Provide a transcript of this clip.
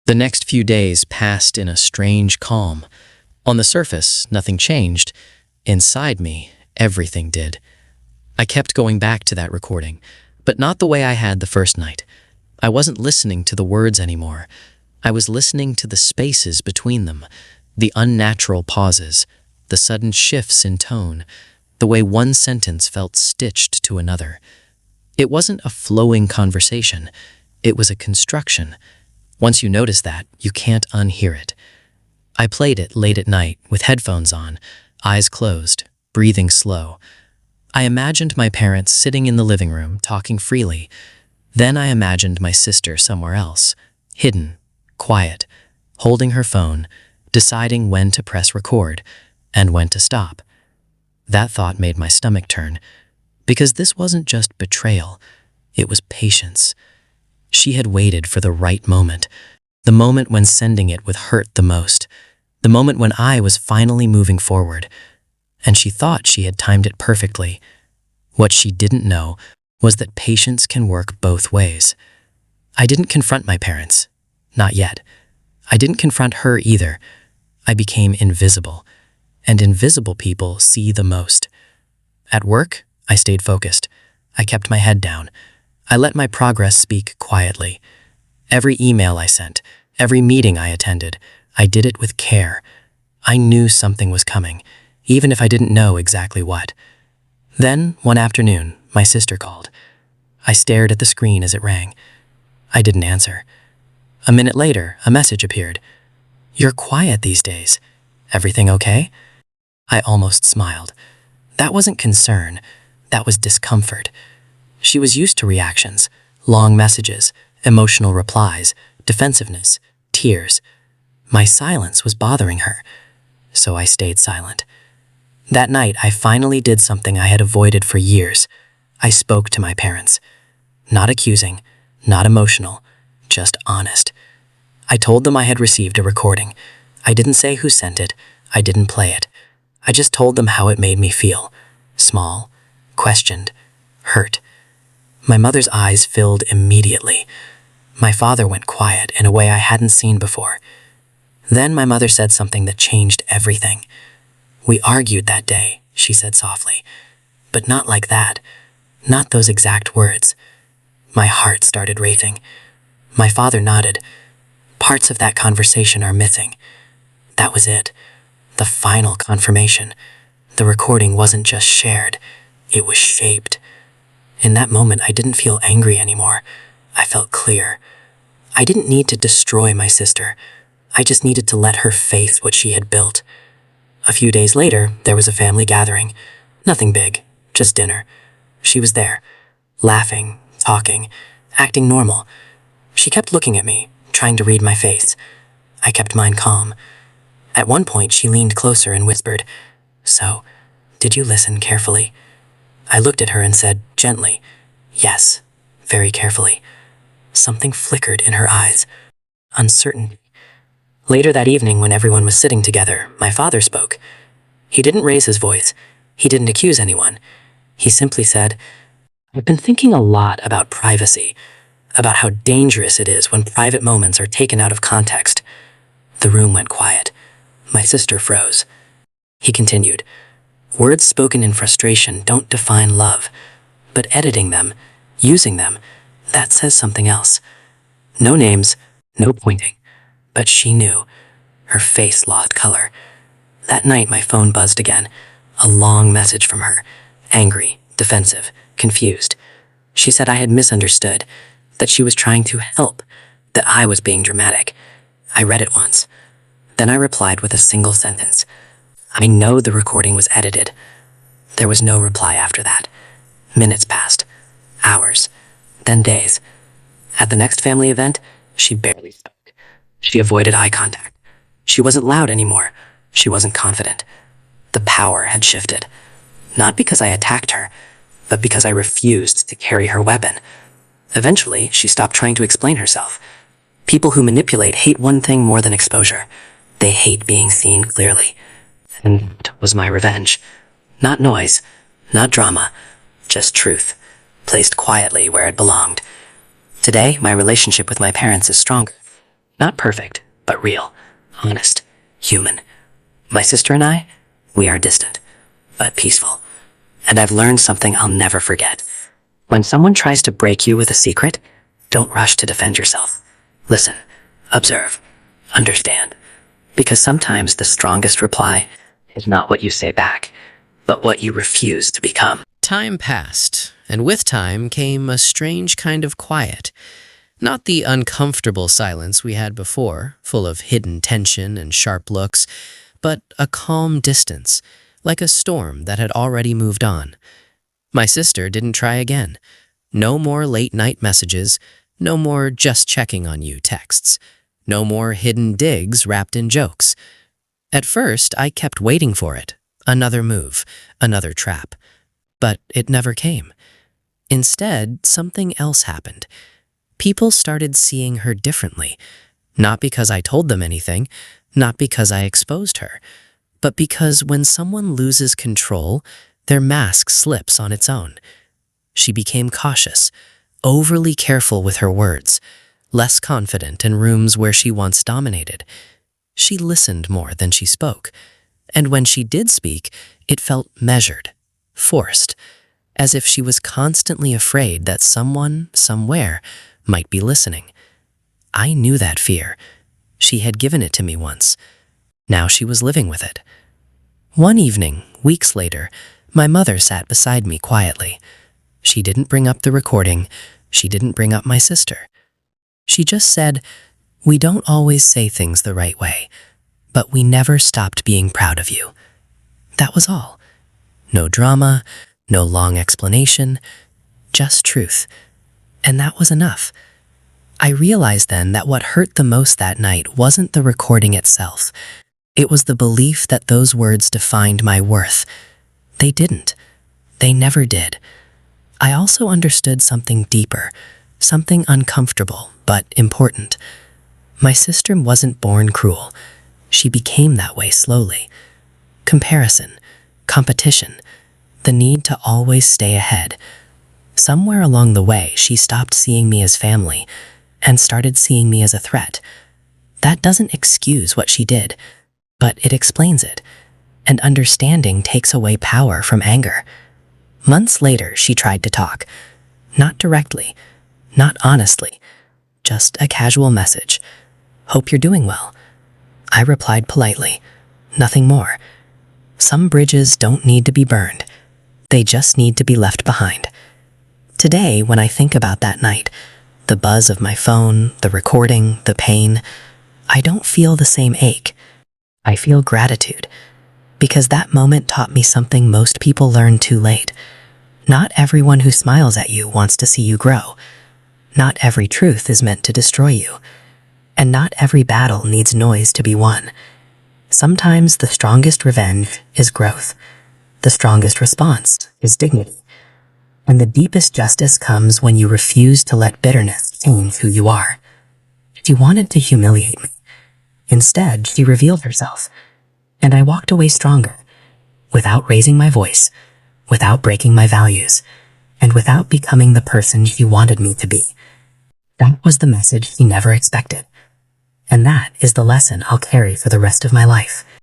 The next few days passed in a strange calm. On the surface, nothing changed. Inside me, everything did. I kept going back to that recording, but not the way I had the first night. I wasn't listening to the words anymore. I was listening to the spaces between them, the unnatural pauses, the sudden shifts in tone, the way one sentence felt stitched to another. It wasn't a flowing conversation. It was a construction. Once you notice that, you can't unhear it. I played it late at night with headphones on, eyes closed, breathing slow. I imagined my parents sitting in the living room, talking freely. Then I imagined my sister somewhere else, hidden, quiet, holding her phone, deciding when to press record and when to stop. That thought made my stomach turn, because this wasn't just betrayal, it was patience. She had waited for the right moment, the moment when sending it would hurt the most, the moment when I was finally moving forward, and she thought she had timed it perfectly. What she didn't know was that patience can work both ways. I didn't confront my parents, not yet. I didn't confront her either. I became invisible, and invisible people see the most. At work, I stayed focused. I kept my head down. I let my progress speak quietly. Every email I sent, every meeting I attended, I did it with care. I knew something was coming, even if I didn't know exactly what. Then, one afternoon, my sister called. I stared at the screen as it rang. I didn't answer. A minute later, a message appeared. "You're quiet these days. Everything okay?" I almost smiled. That wasn't concern. That was discomfort. She was used to reactions, long messages, emotional replies, defensiveness, tears. My silence was bothering her, so I stayed silent. That night, I finally did something I had avoided for years. I spoke to my parents. Not accusing, not emotional, just honest. I told them I had received a recording. I didn't say who sent it. I didn't play it. I just told them how it made me feel. Small, questioned, hurt. My mother's eyes filled immediately. My father went quiet in a way I hadn't seen before. Then my mother said something that changed everything. "We argued that day," she said softly. "But not like that. Not those exact words." My heart started racing. My father nodded. "Parts of that conversation are missing." That was it. The final confirmation. The recording wasn't just shared. It was shaped. In that moment, I didn't feel angry anymore. I felt clear. I didn't need to destroy my sister. I just needed to let her face what she had built. A few days later, there was a family gathering. Nothing big, just dinner. She was there, laughing, talking, acting normal. She kept looking at me, trying to read my face. I kept mine calm. At one point, she leaned closer and whispered, "So, did you listen carefully?" I looked at her and said, gently, "Yes, very carefully." Something flickered in her eyes. Uncertainty. Later that evening, when everyone was sitting together, my father spoke. He didn't raise his voice. He didn't accuse anyone. He simply said, "I've been thinking a lot about privacy, about how dangerous it is when private moments are taken out of context." The room went quiet. My sister froze. He continued, "Words spoken in frustration don't define love, but editing them, using them, that says something else. No names, no pointing, but she knew." Her face lost color. That night, my phone buzzed again. A long message from her, angry, defensive, confused. She said I had misunderstood, that she was trying to help, that I was being dramatic. I read it once. Then I replied with a single sentence. "I know the recording was edited." There was no reply after that. Minutes passed, hours, then days. At the next family event, she barely spoke. She avoided eye contact. She wasn't loud anymore. She wasn't confident. The power had shifted. Not because I attacked her, but because I refused to carry her weapon. Eventually, she stopped trying to explain herself. People who manipulate hate one thing more than exposure. They hate being seen clearly. And that was my revenge. Not noise, not drama, just truth, placed quietly where it belonged. Today, my relationship with my parents is stronger. Not perfect, but real, honest, human. My sister and I, we are distant, but peaceful. And I've learned something I'll never forget. When someone tries to break you with a secret, don't rush to defend yourself. Listen, observe, understand. Because sometimes the strongest reply is not what you say back, but what you refuse to become. Time passed, and with time came a strange kind of quiet. Not the uncomfortable silence we had before, full of hidden tension and sharp looks, but a calm distance, like a storm that had already moved on. My sister didn't try again. No more late-night messages, no more just checking on you texts, no more hidden digs wrapped in jokes. At first, I kept waiting for it, another move, another trap. But it never came. Instead, something else happened. People started seeing her differently, not because I told them anything, not because I exposed her, but because when someone loses control, their mask slips on its own. She became cautious, overly careful with her words, less confident in rooms where she once dominated. She listened more than she spoke, and when she did speak, it felt measured, forced, as if she was constantly afraid that someone, somewhere, might be listening. I knew that fear. She had given it to me once. Now she was living with it. One evening, weeks later, my mother sat beside me quietly. She didn't bring up the recording. She didn't bring up my sister. She just said, "We don't always say things the right way, but we never stopped being proud of you." That was all. No drama, no long explanation, just truth. And that was enough. I realized then that what hurt the most that night wasn't the recording itself. It was the belief that those words defined my worth. They didn't. They never did. I also understood something deeper, something uncomfortable but important. My sister wasn't born cruel. She became that way slowly. Comparison, competition, the need to always stay ahead. Somewhere along the way, she stopped seeing me as family and started seeing me as a threat. That doesn't excuse what she did, but it explains it. And understanding takes away power from anger. Months later, she tried to talk. Not directly, not honestly, just a casual message. "Hope you're doing well." I replied politely, nothing more. Some bridges don't need to be burned. They just need to be left behind. Today, when I think about that night, the buzz of my phone, the recording, the pain, I don't feel the same ache. I feel gratitude, because that moment taught me something most people learn too late. Not everyone who smiles at you wants to see you grow. Not every truth is meant to destroy you. And not every battle needs noise to be won. Sometimes the strongest revenge is growth. The strongest response is dignity. And the deepest justice comes when you refuse to let bitterness change who you are. She wanted to humiliate me. Instead, she revealed herself. And I walked away stronger, without raising my voice, without breaking my values, and without becoming the person she wanted me to be. That was the message she never expected. And that is the lesson I'll carry for the rest of my life.